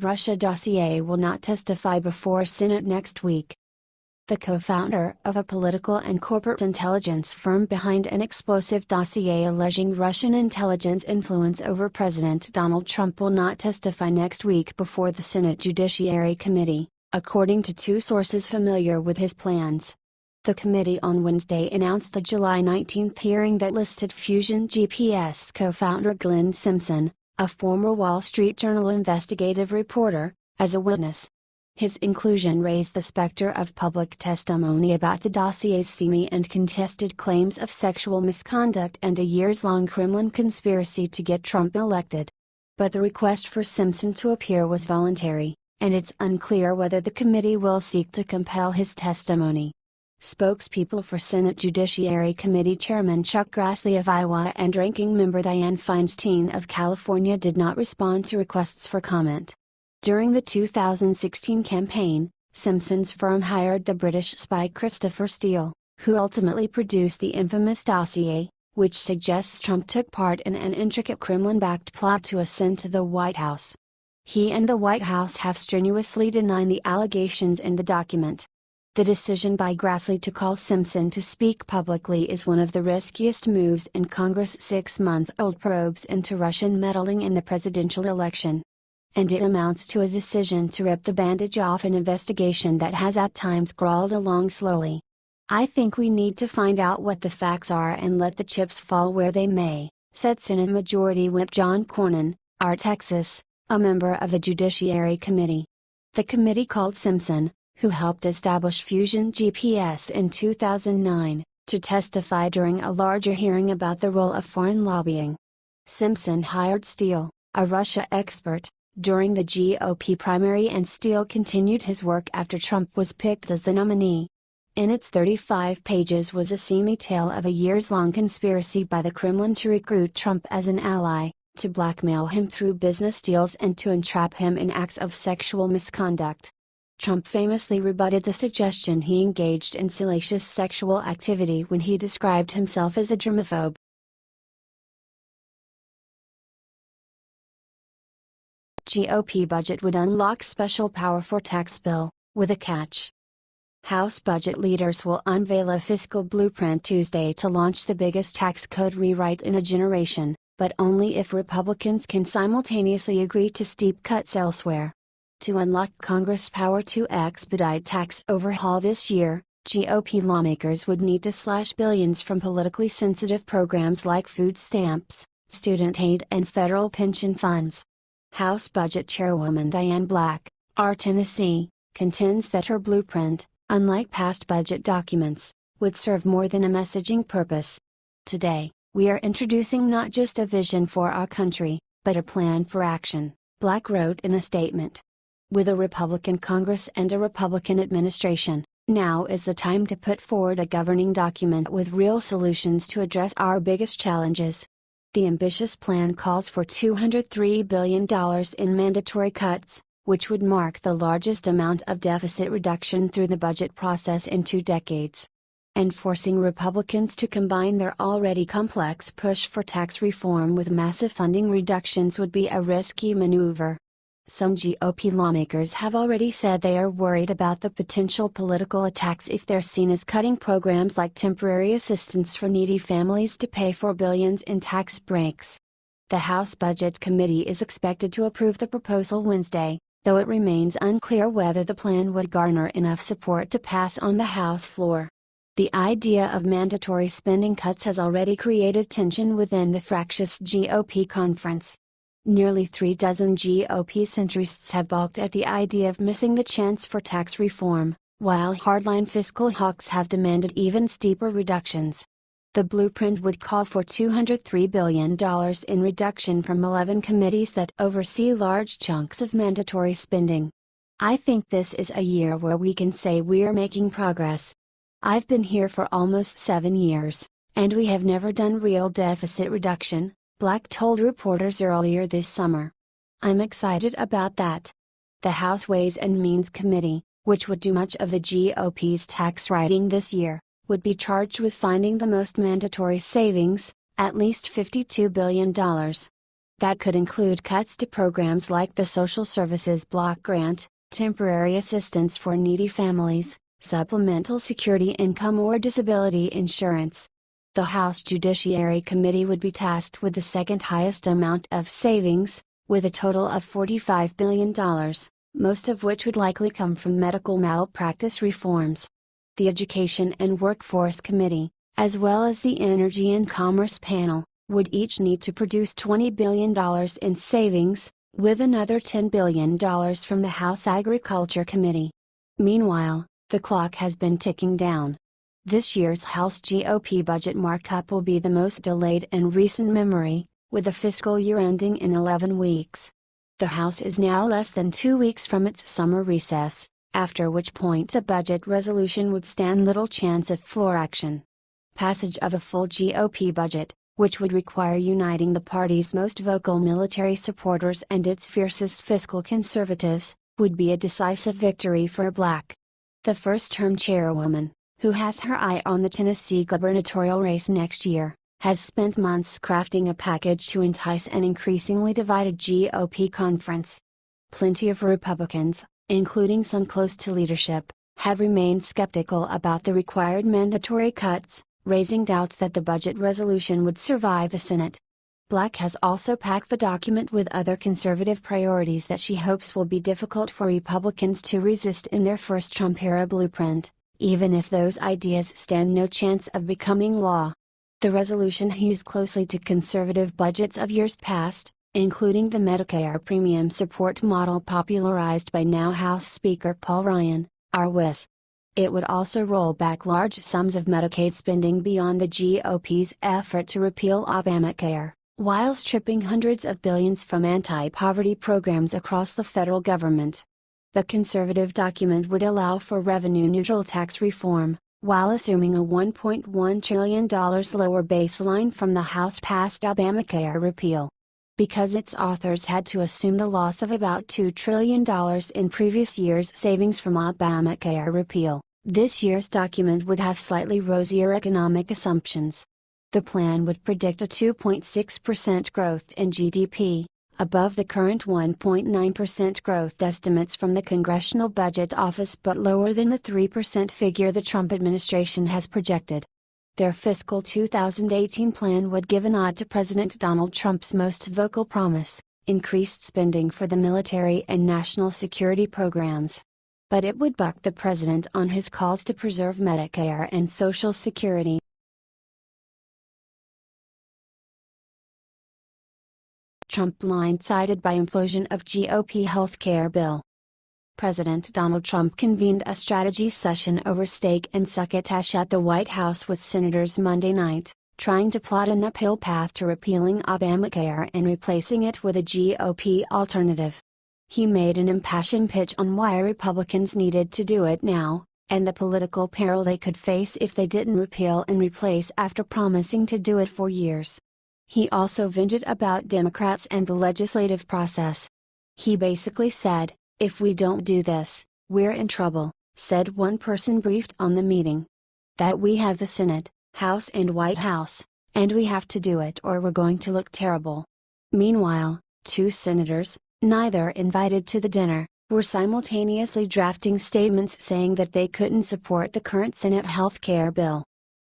Russia dossier will not testify before Senate next week. The co-founder of a political and corporate intelligence firm behind an explosive dossier alleging Russian intelligence influence over President Donald Trump will not testify next week before the Senate Judiciary Committee, according to two sources familiar with his plans. The committee on Wednesday announced a July 19 hearing that listed Fusion GPS co-founder Glenn Simpson, a former Wall Street Journal investigative reporter, as a witness. His inclusion raised the specter of public testimony about the dossier's seamy and contested claims of sexual misconduct and a years-long Kremlin conspiracy to get Trump elected. But the request for Simpson to appear was voluntary, and it's unclear whether the committee will seek to compel his testimony. Spokespeople for Senate Judiciary Committee Chairman Chuck Grassley of Iowa and Ranking Member Dianne Feinstein of California did not respond to requests for comment. During the 2016 campaign, Simpson's firm hired the British spy Christopher Steele, who ultimately produced the infamous dossier, which suggests Trump took part in an intricate Kremlin-backed plot to ascend to the White House. He and the White House have strenuously denied the allegations in the document. The decision by Grassley to call Simpson to speak publicly is one of the riskiest moves in Congress' 6-month-old probes into Russian meddling in the presidential election. And it amounts to a decision to rip the bandage off an investigation that has at times crawled along slowly. I think we need to find out what the facts are and let the chips fall where they may, said Senate Majority Whip John Cornyn, R. Texas, a member of the Judiciary Committee. The committee called Simpson, who helped establish Fusion GPS in 2009, to testify during a larger hearing about the role of foreign lobbying. Simpson hired Steele, a Russia expert, during the GOP primary, and Steele continued his work after Trump was picked as the nominee. In its 35 pages was a seamy tale of a years-long conspiracy by the Kremlin to recruit Trump as an ally, to blackmail him through business deals and to entrap him in acts of sexual misconduct. Trump famously rebutted the suggestion he engaged in salacious sexual activity when he described himself as a germaphobe. GOP budget would unlock special power for tax bill, with a catch. House budget leaders will unveil a fiscal blueprint Tuesday to launch the biggest tax code rewrite in a generation, but only if Republicans can simultaneously agree to steep cuts elsewhere. To unlock Congress' power to expedite tax overhaul this year, GOP lawmakers would need to slash billions from politically sensitive programs like food stamps, student aid and federal pension funds. House Budget Chairwoman Diane Black, R. Tennessee, contends that her blueprint, unlike past budget documents, would serve more than a messaging purpose. Today, we are introducing not just a vision for our country, but a plan for action, Black wrote in a statement. With a Republican Congress and a Republican administration, now is the time to put forward a governing document with real solutions to address our biggest challenges. The ambitious plan calls for $203 billion in mandatory cuts, which would mark the largest amount of deficit reduction through the budget process in 2 decades. And forcing Republicans to combine their already complex push for tax reform with massive funding reductions would be a risky maneuver. Some GOP lawmakers have already said they are worried about the potential political attacks if they're seen as cutting programs like temporary assistance for needy families to pay for billions in tax breaks. The House Budget Committee is expected to approve the proposal Wednesday, though it remains unclear whether the plan would garner enough support to pass on the House floor. The idea of mandatory spending cuts has already created tension within the fractious GOP conference. Nearly 3 dozen GOP centrists have balked at the idea of missing the chance for tax reform, while hardline fiscal hawks have demanded even steeper reductions. The blueprint would call for $203 billion in reduction from 11 committees that oversee large chunks of mandatory spending. I think this is a year where we can say we're making progress. I've been here for almost 7 years, and we have never done real deficit reduction, Black told reporters earlier this summer. I'm excited about that. The House Ways and Means Committee, which would do much of the GOP's tax writing this year, would be charged with finding the most mandatory savings, at least $52 billion. That could include cuts to programs like the Social Services Block Grant, temporary assistance for needy families, supplemental security income or disability insurance. The House Judiciary Committee would be tasked with the second highest amount of savings, with a total of $45 billion, most of which would likely come from medical malpractice reforms. The Education and Workforce Committee, as well as the Energy and Commerce Panel, would each need to produce $20 billion in savings, with another $10 billion from the House Agriculture Committee. Meanwhile, the clock has been ticking down. This year's House GOP budget markup will be the most delayed in recent memory, with the fiscal year ending in 11 weeks. The House is now less than 2 weeks from its summer recess, after which point a budget resolution would stand little chance of floor action. Passage of a full GOP budget, which would require uniting the party's most vocal military supporters and its fiercest fiscal conservatives, would be a decisive victory for Black. The first-term chairwoman, who has her eye on the Tennessee gubernatorial race next year, has spent months crafting a package to entice an increasingly divided GOP conference. Plenty of Republicans, including some close to leadership, have remained skeptical about the required mandatory cuts, raising doubts that the budget resolution would survive the Senate. Black has also packed the document with other conservative priorities that she hopes will be difficult for Republicans to resist in their first Trump-era blueprint, even if those ideas stand no chance of becoming law. The resolution hews closely to conservative budgets of years past, including the Medicare premium support model popularized by now House Speaker Paul Ryan, RWIS. It would also roll back large sums of Medicaid spending beyond the GOP's effort to repeal Obamacare, while stripping hundreds of billions from anti-poverty programs across the federal government. The conservative document would allow for revenue-neutral tax reform, while assuming a $1.1 trillion lower baseline from the House-passed Obamacare repeal. Because its authors had to assume the loss of about $2 trillion in previous years' savings from Obamacare repeal, this year's document would have slightly rosier economic assumptions. The plan would predict a 2.6% growth in GDP, above the current 1.9% growth estimates from the Congressional Budget Office but lower than the 3% figure the Trump administration has projected. Their fiscal 2018 plan would give a nod to President Donald Trump's most vocal promise, increased spending for the military and national security programs. But it would buck the president on his calls to preserve Medicare and Social Security. Trump blindsided by implosion of GOP healthcare bill. President Donald Trump convened a strategy session over steak and succotash at the White House with senators Monday night, trying to plot an uphill path to repealing Obamacare and replacing it with a GOP alternative. He made an impassioned pitch on why Republicans needed to do it now, and the political peril they could face if they didn't repeal and replace after promising to do it for years. He also vented about Democrats and the legislative process. He basically said, "If we don't do this, we're in trouble," said one person briefed on the meeting. "That we have the Senate, House and White House, and we have to do it or we're going to look terrible." Meanwhile, two senators, neither invited to the dinner, were simultaneously drafting statements saying that they couldn't support the current Senate health care bill.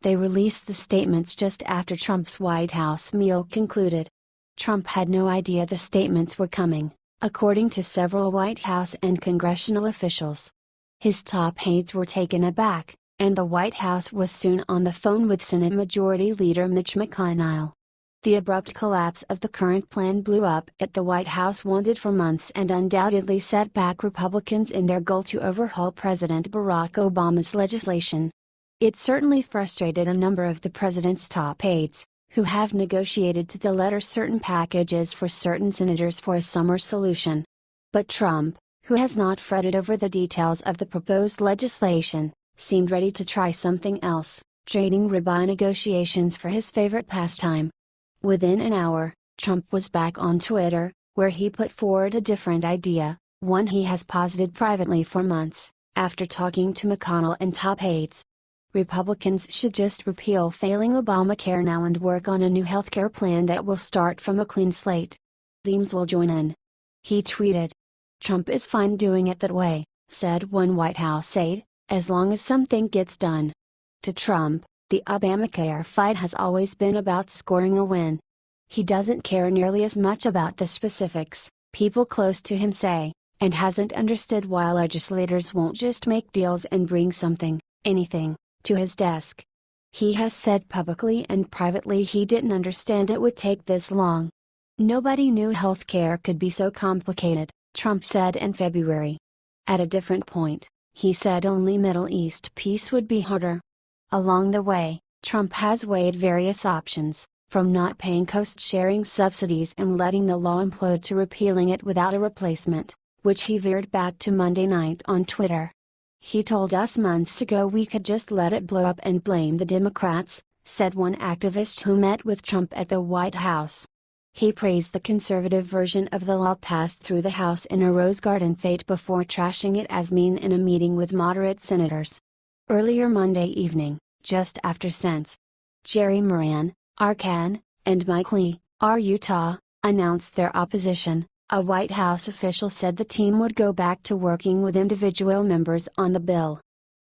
They released the statements just after Trump's White House meal concluded. Trump had no idea the statements were coming, according to several White House and congressional officials. His top aides were taken aback, and the White House was soon on the phone with Senate Majority Leader Mitch McConnell. The abrupt collapse of the current plan blew up at the White House wanted for months and undoubtedly set back Republicans in their goal to overhaul President Barack Obama's legislation. It certainly frustrated a number of the president's top aides, who have negotiated to the letter certain packages for certain senators for a summer solution. But Trump, who has not fretted over the details of the proposed legislation, seemed ready to try something else, trading ribeye negotiations for his favorite pastime. Within an hour, Trump was back on Twitter, where he put forward a different idea, one he has posited privately for months, after talking to McConnell and top aides. Republicans should just repeal failing Obamacare now and work on a new healthcare plan that will start from a clean slate. Dems will join in. He tweeted. Trump is fine doing it that way, said one White House aide, as long as something gets done. To Trump, the Obamacare fight has always been about scoring a win. He doesn't care nearly as much about the specifics, people close to him say, and hasn't understood why legislators won't just make deals and bring something, anything, to his desk. He has said publicly and privately he didn't understand it would take this long. Nobody knew healthcare could be so complicated, Trump said in February. At a different point, he said only Middle East peace would be harder. Along the way, Trump has weighed various options, from not paying cost-sharing subsidies and letting the law implode to repealing it without a replacement, which he veered back to Monday night on Twitter. He told us months ago we could just let it blow up and blame the Democrats, said one activist who met with Trump at the White House. He praised the conservative version of the law passed through the House in a Rose Garden fete before trashing it as mean in a meeting with moderate senators. Earlier Monday evening, just after Sens. Jerry Moran, Arkan, and Mike Lee, Utah, announced their opposition, a White House official said the team would go back to working with individual members on the bill.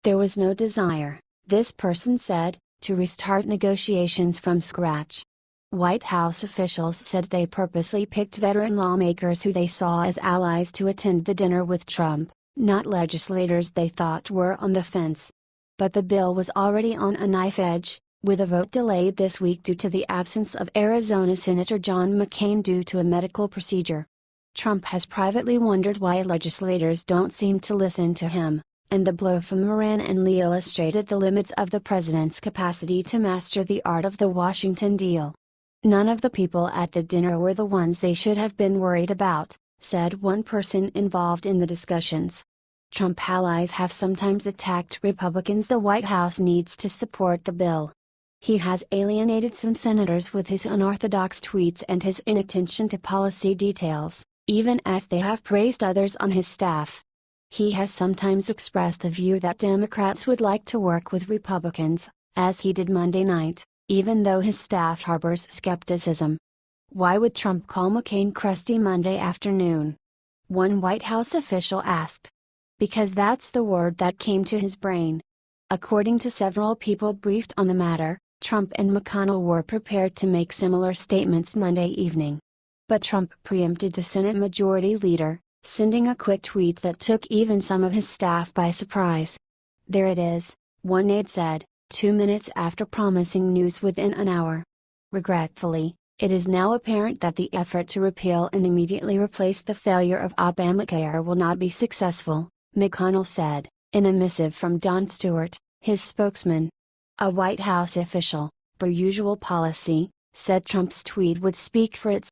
There was no desire, this person said, to restart negotiations from scratch. White House officials said they purposely picked veteran lawmakers who they saw as allies to attend the dinner with Trump, not legislators they thought were on the fence. But the bill was already on a knife edge, with a vote delayed this week due to the absence of Arizona Senator John McCain due to a medical procedure. Trump has privately wondered why legislators don't seem to listen to him, and the blow from Moran and Lee illustrated the limits of the president's capacity to master the art of the Washington deal. None of the people at the dinner were the ones they should have been worried about, said one person involved in the discussions. Trump allies have sometimes attacked Republicans the White House needs to support the bill. He has alienated some senators with his unorthodox tweets and his inattention to policy details, even as they have praised others on his staff. He has sometimes expressed the view that Democrats would like to work with Republicans, as he did Monday night, even though his staff harbors skepticism. Why would Trump call McCain crusty Monday afternoon? One White House official asked. Because that's the word that came to his brain. According to several people briefed on the matter, Trump and McConnell were prepared to make similar statements Monday evening. But Trump preempted the Senate Majority Leader, sending a quick tweet that took even some of his staff by surprise. There it is, one aide said, 2 minutes after promising news within an hour. Regretfully, it is now apparent that the effort to repeal and immediately replace the failure of Obamacare will not be successful, McConnell said, in a missive from Don Stewart, his spokesman. A White House official, per usual policy, said Trump's tweet would speak for itself.